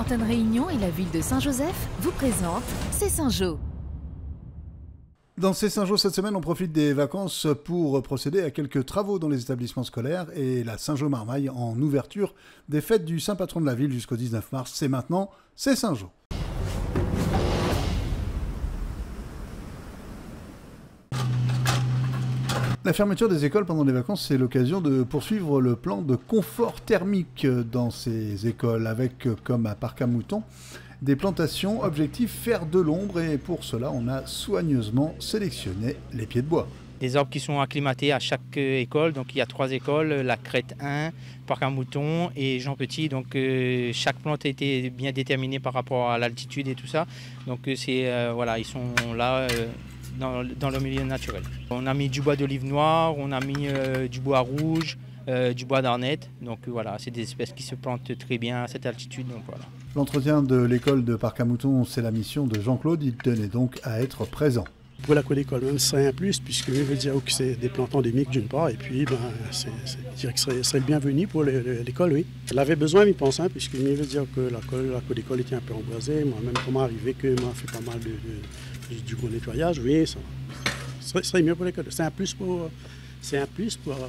Antenne Réunion et la ville de Saint-Joseph vous présentent C'est Saint-Jo. Dans C'est Saint-Jo cette semaine, on profite des vacances pour procéder à quelques travaux dans les établissements scolaires et la Saint-Jo-Marmaille en ouverture des fêtes du saint patron de la ville jusqu'au 19 mars. C'est maintenant, C'est Saint-Jo. La fermeture des écoles pendant les vacances, c'est l'occasion de poursuivre le plan de confort thermique dans ces écoles, avec, comme à Parc-à-Mouton, des plantations, objectif faire de l'ombre, et pour cela, on a soigneusement sélectionné les pieds de bois. Des arbres qui sont acclimatés à chaque école, donc il y a 3 écoles, la Crête 1, Parc-à-Mouton et Jean Petit, donc chaque plante a été bien déterminée par rapport à l'altitude et tout ça, donc voilà, ils sont là dans le milieu naturel. On a mis du bois d'olive noire, on a mis du bois rouge, du bois d'arnette, donc voilà, c'est des espèces qui se plantent très bien à cette altitude, donc voilà. L'entretien de l'école de Parc-à-Mouton, c'est la mission de Jean-Claude, il tenait donc à être présent. Pour la l'école même, ce serait un plus, puisque je veux dire que c'est des plantes endémiques d'une part, et puis je dirais que ce serait le bienvenu pour l'école, oui. Elle avait besoin, je pense, puisque je veux dire que la l'école était un peu emboisée. Moi-même, comment arriver que moi, fait pas mal du gros nettoyage, oui, ça serait mieux pour l'école. C'est un plus pour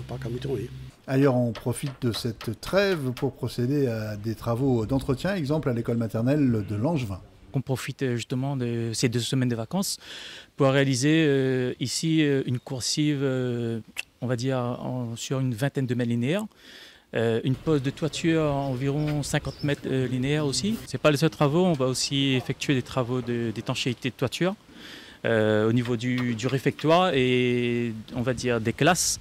Parc-à-Mouton, oui. Ailleurs, on profite de cette trêve pour procéder à des travaux d'entretien, exemple à l'école maternelle de Langevin. On profite justement de ces 2 semaines de vacances pour réaliser ici une coursive, on va dire, sur une vingtaine de mètres linéaires. Une pose de toiture à environ 50 mètres linéaires aussi. Ce n'est pas les seuls travaux, on va aussi effectuer des travaux d'étanchéité de toiture au niveau du réfectoire et on va dire des classes.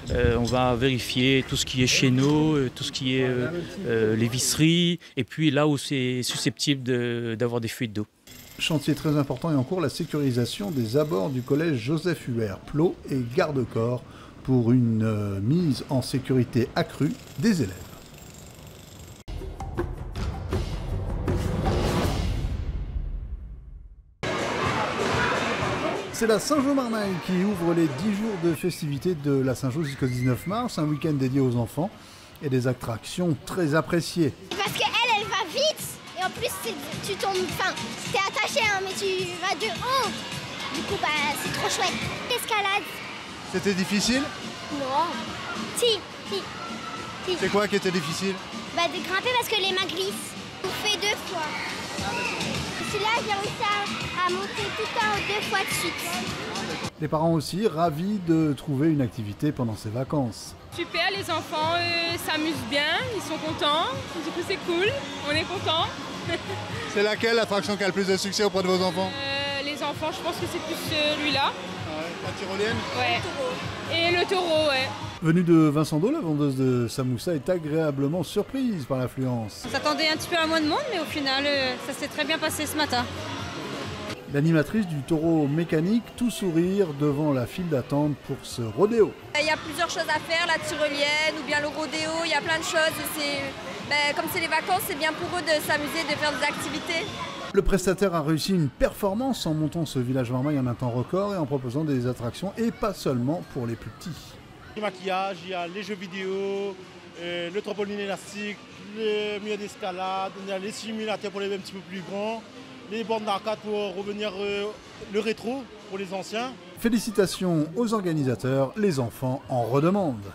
On va vérifier tout ce qui est chéneaux, tout ce qui est les visseries et puis là où c'est susceptible d'avoir des fuites d'eau. Chantier très important et en cours, la sécurisation des abords du collège Joseph Huert, Plot et garde-corps pour une mise en sécurité accrue des élèves. C'est la Saint-Jo-Marmaille qui ouvre les 10 jours de festivités de la Saint-Jo jusqu'au 19 mars, un week-end dédié aux enfants et des attractions très appréciées. Parce qu'elle va vite et en plus tu tombes, enfin t'es attaché mais tu vas de haut. Du coup c'est trop chouette. Escalade. C'était difficile? Non. Si. C'est quoi qui était difficile? De grimper parce que les mains glissent. On fait 2 fois. Celui-là, j'ai réussi à monter tout en haut 2 fois de suite. Les parents aussi ravis de trouver une activité pendant ces vacances. Super, les enfants s'amusent bien, ils sont contents, du coup c'est cool, on est contents. C'est laquelle l'attraction qui a le plus de succès auprès de vos enfants? Les enfants, je pense que c'est plus celui-là. La tyrolienne? Ouais. Et le taureau, ouais. Venue de Vincent Do, la vendeuse de samoussa est agréablement surprise par l'affluence. On s'attendait un petit peu à moins de monde, mais au final, ça s'est très bien passé ce matin. L'animatrice du taureau mécanique, tout sourire devant la file d'attente pour ce rodéo. Il y a plusieurs choses à faire, la tyrolienne ou bien le rodéo, il y a plein de choses. Comme c'est les vacances, c'est bien pour eux de s'amuser, de faire des activités. Le prestataire a réussi une performance en montant ce village Marmaille en un temps record et en proposant des attractions, et pas seulement pour les plus petits. Le maquillage, il y a les jeux vidéo, le trampoline élastique, les murs d'escalade, il y a les simulateurs pour les un petit peu plus grands, les bornes d'arcade pour revenir le rétro pour les anciens. Félicitations aux organisateurs, les enfants en redemandent.